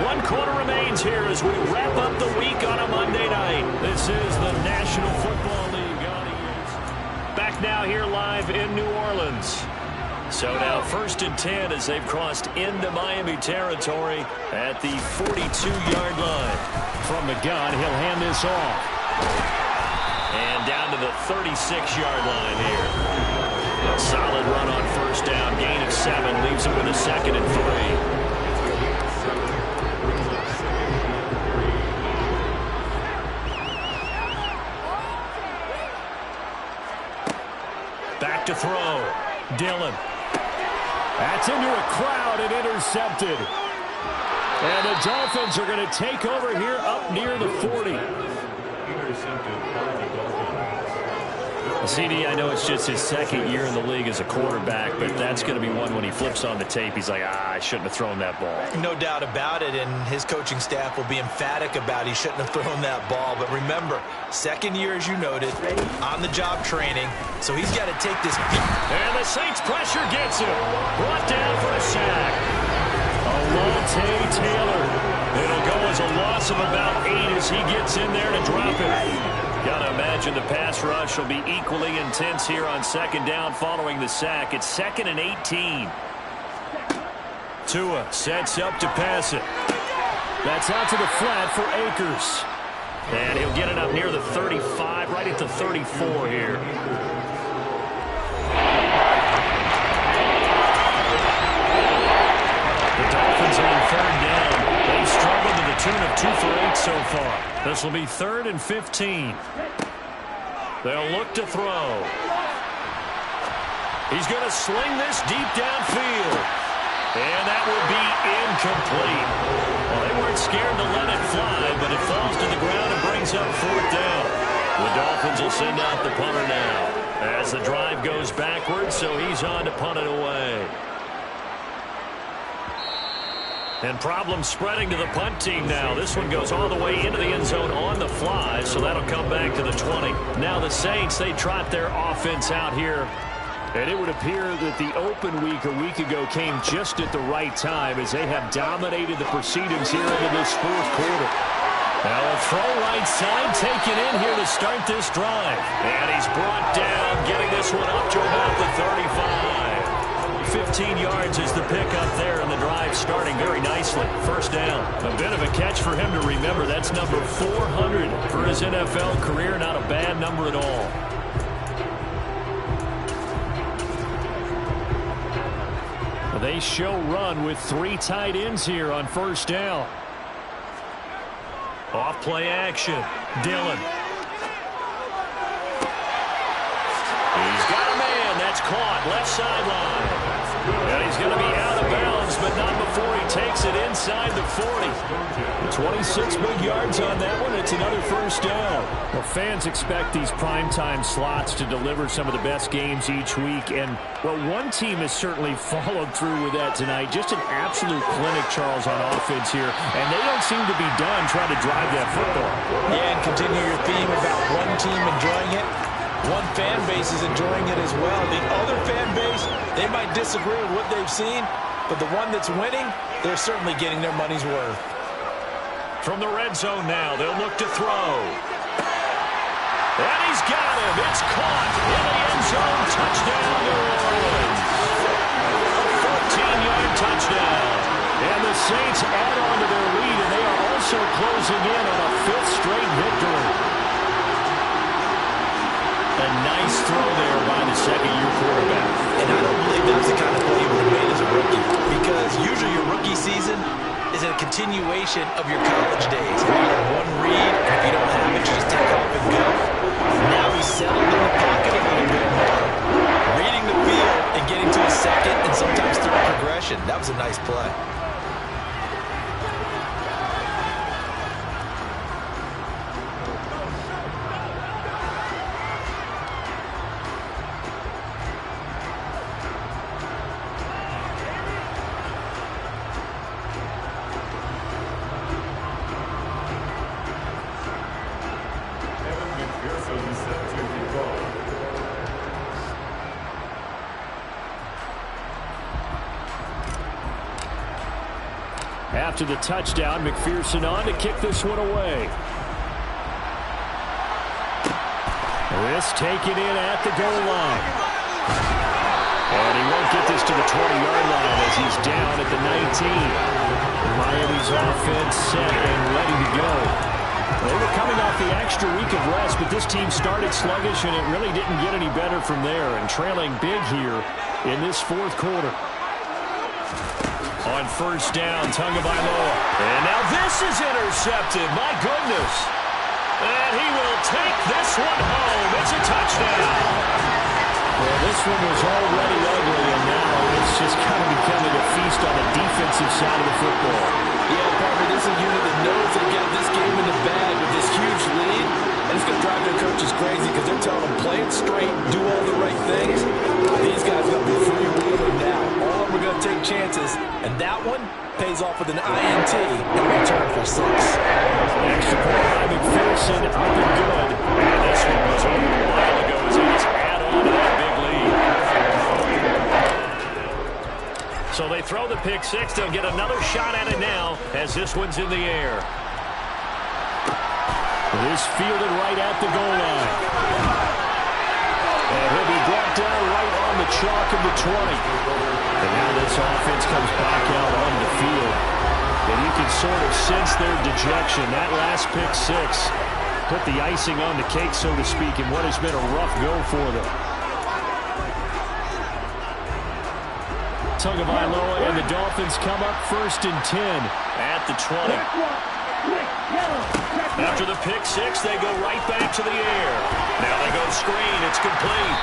1 quarter remains here as we wrap up the week on a Monday night. This is the National Football League audience. Back now here live in New Orleans. So now 1st and 10 as they've crossed into Miami territory at the 42-yard line. From the gun, he'll hand this off. And down to the 36-yard line here. A solid run on 1st down. Gain of 7 leaves it with a 2nd and 3. Back to throw. Dillon. That's into a crowd and intercepted. And the Dolphins are going to take over here up near the 40. CD, I know it's just his 2nd year in the league as a quarterback, but that's going to be one when he flips on the tape. He's like, I shouldn't have thrown that ball. No doubt about it, and his coaching staff will be emphatic about he shouldn't have thrown that ball. But remember, 2nd year, as you noted, on-the-job training, so he's got to take this. And the Saints pressure gets him. Brought down for a sack. Alontae Taylor. It'll go as a loss of about 8 as he gets in there to drop it. Got to imagine the pass rush will be equally intense here on 2nd down following the sack. It's 2nd and 18. Tua sets up to pass it. That's out to the flat for Akers. And he'll get it up near the 35, right at the 34 here. The Dolphins on third down. They've struggled to the tune of 2 for 8 so far. This will be 3rd and 15. They'll look to throw. He's going to sling this deep downfield. And that will be incomplete. Well, they weren't scared to let it fly, but it falls to the ground and brings up 4th down. The Dolphins will send out the punter now as the drive goes backwards, so he's on to punt it away. And problems spreading to the punt team now. This one goes all the way into the end zone on the fly, so that'll come back to the 20. Now the Saints, they trot their offense out here. And it would appear that the open week a week ago came just at the right time as they have dominated the proceedings here into this 4th quarter. Now a throw right side taken in here to start this drive. And he's brought down, getting this one up to about the 35. 15 yards is the pickup there, and the drive starting very nicely. 1st down. A bit of a catch for him to remember. That's number 400 for his NFL career. Not a bad number at all. They show run with 3 tight ends here on 1st down. Off play action. Dillon. He's got a man. That's caught. Left sideline. And he's going to be out of bounds, but not before he takes it inside the 40. 26 big yards on that one. It's another 1st down. Well, fans expect these primetime slots to deliver some of the best games each week. And, well, one team has certainly followed through with that tonight. Just an absolute clinic, Charles, on offense here. And they don't seem to be done trying to drive that football. Yeah, and continue your theme about one team enjoying it. One fan base is enjoying it as well. The other fan base, they might disagree with what they've seen, but the one that's winning, they're certainly getting their money's worth. From the red zone now, they'll look to throw. And he's got him. It's caught in the end zone. Touchdown, New Orleans. A 14-yard touchdown. And the Saints add on to their lead, and they are also closing in on a 5th straight victory. A nice throw there by the 2nd-year quarterback. And I don't believe that's the kind of play you would have made as a rookie, because usually your rookie season is a continuation of your college days. You get one read, and if you don't have it, you just take off and go. Now he's settled in the pocket a little bit more, reading the field and getting to a second and sometimes through a progression. That was a nice play. After the touchdown, McPherson on to kick this one away. This taken in at the goal line. And he won't get this to the 20-yard line as he's down at the 19. Miami's offense set and ready to go. They were coming off the extra week of rest, but this team started sluggish, and it really didn't get any better from there, and trailing big here in this 4th quarter. On 1st down, Tagovailoa. And now this is intercepted. My goodness. And he will take this one home. It's a touchdown. Well, this one was already ugly, and now it's just kind of becoming a feast on the defensive side of the football. Yeah, Parker, this is a unit that knows they got this game in the bag with this huge lead. And it's going to drive their coaches crazy because they're telling them play it straight, do all the right things. These guys got to be freewheeling now. All of them are going to take chances. And that one pays off with an INT in return for 6. Extra point by McPherson, up and good. And this one was over a while ago as he just add on to that big lead. So they throw the pick 6. They'll get another shot at it now as this one's in the air. This fielded right at the goal line. And he'll be brought down right on the chalk of the 20. And now this offense comes back out onto the field. And you can sort of sense their dejection. That last pick six put the icing on the cake, so to speak, in what has been a rough go for them. Tagovailoa and the Dolphins come up 1st and 10 at the 20. After the pick six, they go right back to the air. Now they go screen. It's complete.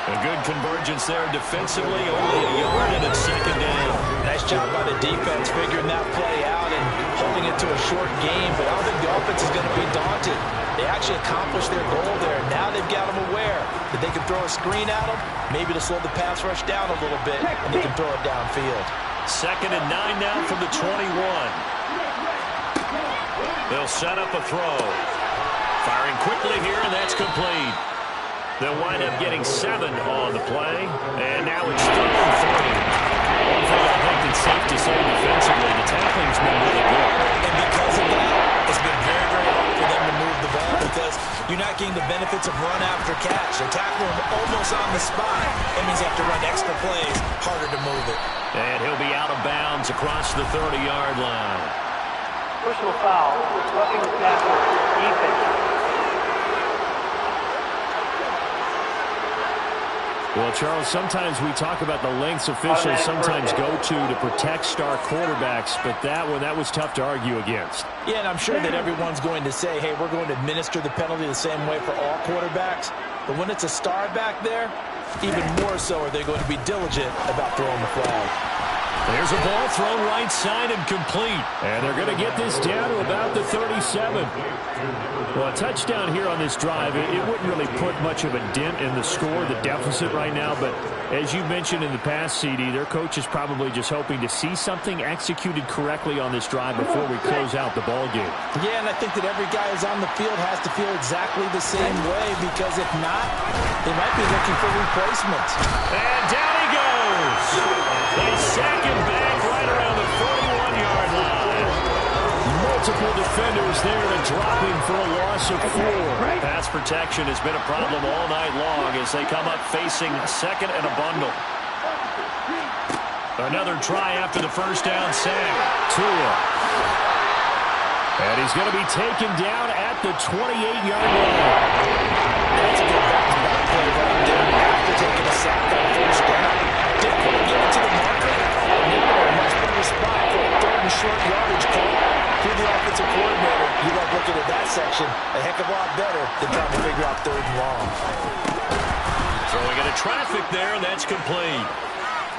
A good convergence there defensively. Only a yard, and it's 2nd down. Nice job by the defense figuring that play out and holding it to a short game. But I don't think the offense is going to be daunted. They actually accomplished their goal there. Now they've got them aware that they can throw a screen at them, maybe to slow the pass rush down a little bit, and they can throw it downfield. 2nd and 9 now from the 21. They'll set up a throw. Firing quickly here, and that's complete. They'll wind up getting 7 on the play, and now it's 3rd and 3. One thing I think that's safe to say defensively, the tackling's been really good. And because of that, it's been very, very hard for them to move the ball because you're not getting the benefits of run after catch. They're tackling them almost on the spot. That means you have to run extra plays, harder to move it. And he'll be out of bounds across the 30-yard line. Personal foul, roughing the passer, defense. Well, Charles, sometimes we talk about the lengths officials sometimes go to protect star quarterbacks, but that was tough to argue against. Yeah, and I'm sure that everyone's going to say, hey, we're going to administer the penalty the same way for all quarterbacks. But when it's a star back there, even more so are they going to be diligent about throwing the flag. There's a ball thrown right side and complete. And they're going to get this down to about the 37. Well, a touchdown here on this drive, it wouldn't really put much of a dent in the score, the deficit right now. But as you mentioned in the past, CD, their coach is probably just hoping to see something executed correctly on this drive before we close out the ball game. Yeah, and I think that every guy who's on the field has to feel exactly the same way, because if not, they might be looking for replacements. And down he goes. They sack him back right around the 41-yard line. Multiple defenders there to drop him for a loss of 4. Pass protection has been a problem all night long as they come up facing 2nd and a bundle. Another try after the first down sack. Tua. And he's going to be taken down at the 28-yard line. That's a good back-to-back play right there after taking a sack on first down. Didn't quite get it to the marker. Now they're in a much better spot for a 3rd and short yardage call. To the offensive coordinator, you like looking at that section a heck of a lot better than trying to figure out 3rd and long. Throwing into traffic there, and that's complete.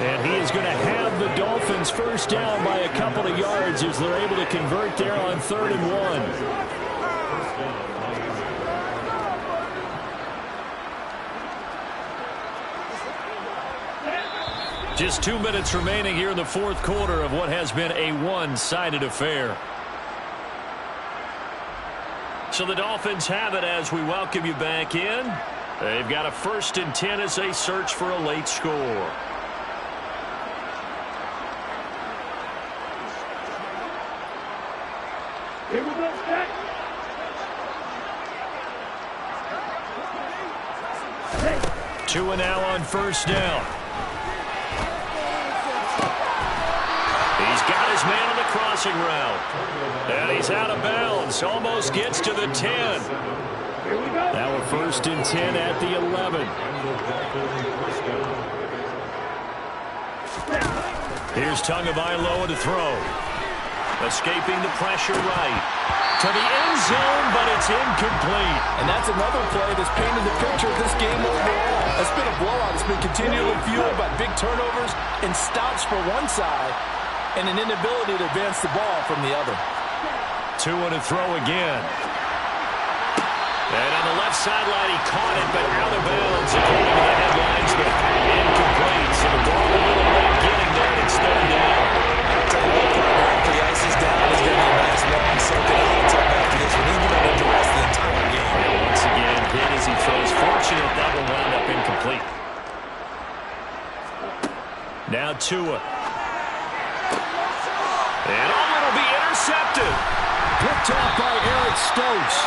And he is going to have the Dolphins first down by a couple of yards as they're able to convert there on 3rd and 1. Just 2 minutes remaining here in the 4th quarter of what has been a one-sided affair. So the Dolphins have it as we welcome you back in. They've got a 1st and 10 as they search for a late score. Here we go, Jack. Tua now on first down. He's got his man on the crossing route. And he's out of bounds. Almost gets to the 10. Now a 1st and 10 at the 11. Here's Tagovailoa to throw. Escaping the pressure right. To the end zone, but it's incomplete. And that's another play that's painted the picture of this game overall. It's been a blowout. It's been continually fueled by big turnovers and stops for one side and an inability to advance the ball from the other. Tua to throw again. And on the left sideline, he caught it, but out of bounds, according to the headlines, but incomplete. So the ball a little late getting there, and it's 3rd down. After the ice is down, it's going to be a nice long soaking hot tub after this one. He's going to address the entire game. And once again, hit as he throws. Fortunate that will wind up incomplete. Now Tua. And it'll be intercepted. Picked off by Eric Stokes.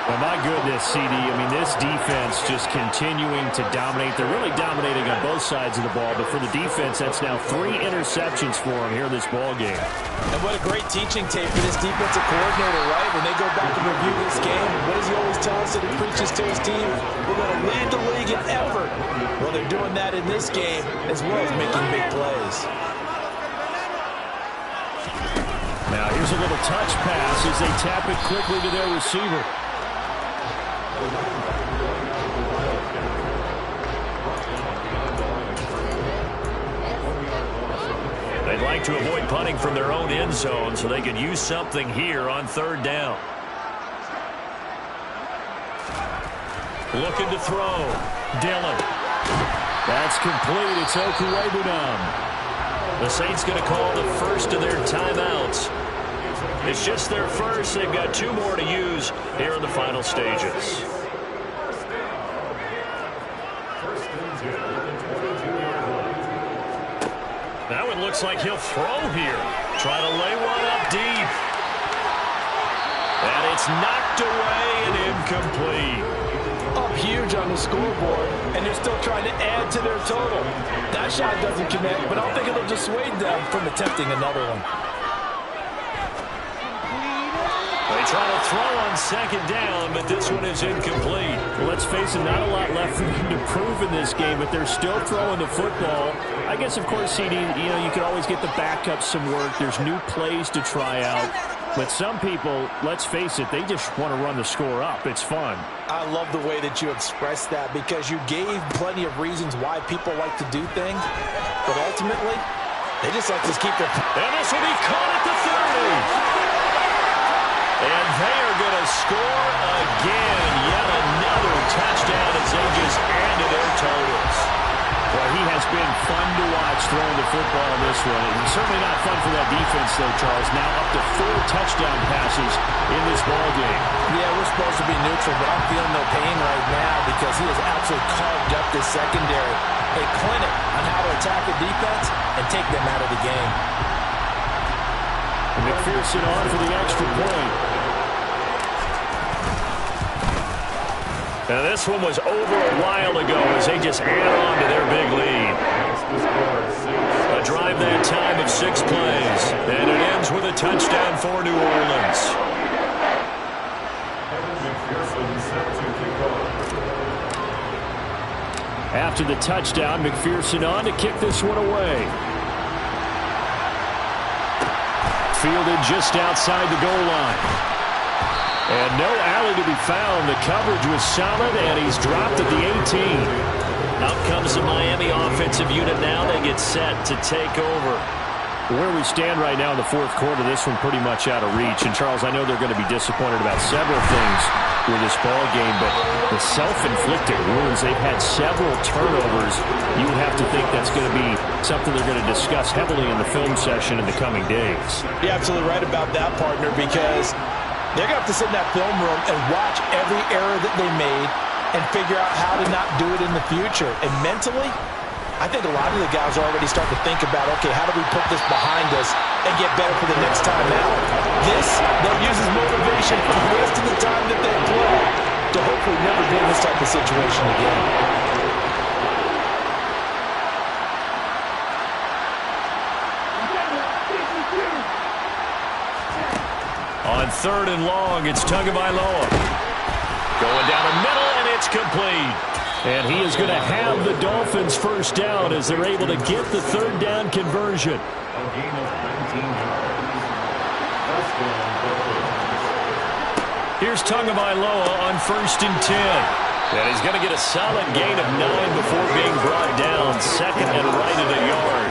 Well, my goodness, CD, I mean, this defense just continuing to dominate. They're really dominating on both sides of the ball, but for the defense, that's now 3 interceptions for them here in this ball game. And what a great teaching tape for this defensive coordinator, right? When they go back and review this game, what does he always tell us that he preaches to his team? We're going to lead the league in effort. Well, they're doing that in this game as well as making big plays. Now, here's a little touch pass as they tap it quickly to their receiver. They'd like to avoid punting from their own end zone so they can use something here on 3rd down. Looking to throw. Dillon. That's complete. It's Okuwebunam. The Saints going to call the first of their timeouts. It's just their first. They've got 2 more to use here in the final stages. Now it looks like he'll throw here. Try to lay one up deep. And it's knocked away and incomplete. Up huge on the scoreboard, and they're still trying to add to their total. That shot doesn't connect, but I don't think it'll dissuade them from attempting another one. They try to throw on 2nd down, but this one is incomplete. Well, let's face it, not a lot left for them to prove in this game, but they're still throwing the football. I guess, of course, CD, you can always get the backup some work. There's new plays to try out. But some people, let's face it, they just want to run the score up. It's fun. I love the way that you expressed that because you gave plenty of reasons why people like to do things. But ultimately, they just like to keep their... And this will be caught at the 30. And they are going to score again. Yet another touchdown as they just added their totals. Well, he has been fun to watch throwing the football in this one. And certainly not fun for that defense, though, Charles. Now up to 4 touchdown passes in this ball game. Yeah, we're supposed to be neutral, but I'm feeling no pain right now because he has absolutely carved up this secondary. A clinic on how to attack the defense and take them out of the game. McPherson on for the extra point. Now this one was over a while ago as they just add on to their big lead. A drive that time of 6 plays. And it ends with a touchdown for New Orleans. After the touchdown, McPherson on to kick this one away. Fielded just outside the goal line. And no alley to be found. The coverage was solid, and he's dropped at the 18. Out comes the Miami offensive unit now. They get set to take over. Where we stand right now in the 4th quarter, this one pretty much out of reach. And, Charles, I know they're going to be disappointed about several things with this ball game, but the self-inflicted wounds, they've had several turnovers. You would have to think that's going to be something they're going to discuss heavily in the film session in the coming days. You're absolutely right about that, partner, because they're going to have to sit in that film room and watch every error that they made and figure out how to not do it in the future. And mentally, I think a lot of the guys are already starting to think about, okay, how do we put this behind us and get better for the next time out? This, they'll use as motivation for the rest of the time that they play to hopefully never be in this type of situation again. On 3rd and long, it's Tagovailoa. Going down the middle, and it's complete. And he is going to have the Dolphins first down as they're able to get the 3rd down conversion. Here's Tagovailoa on 1st and 10. And he's going to get a solid gain of 9 before being brought down. 2nd and right at a yard.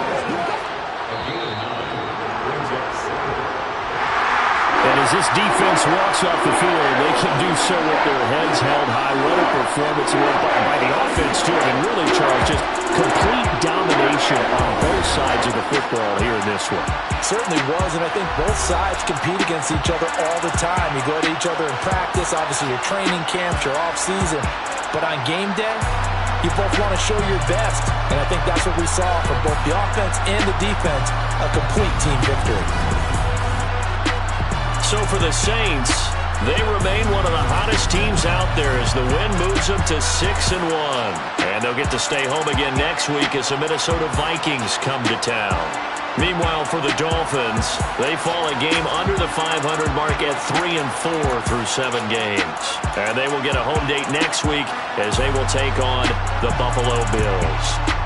And as this defense walks off the field, they can do so with their heads held high. What a performance by the offense, too. I mean, really, Charles, just complete domination on both sides of the football here in this one. Certainly was, and I think both sides compete against each other all the time. You go to each other in practice, obviously your training camps, your off-season. But on game day, you both want to show your best. And I think that's what we saw from both the offense and the defense, a complete team victory. So for the Saints, they remain one of the hottest his team's out there as the win moves them to 6-1. And they'll get to stay home again next week as the Minnesota Vikings come to town. Meanwhile, for the Dolphins, they fall a game under the 500 mark at 3-4 through 7 games. And they will get a home date next week as they will take on the Buffalo Bills.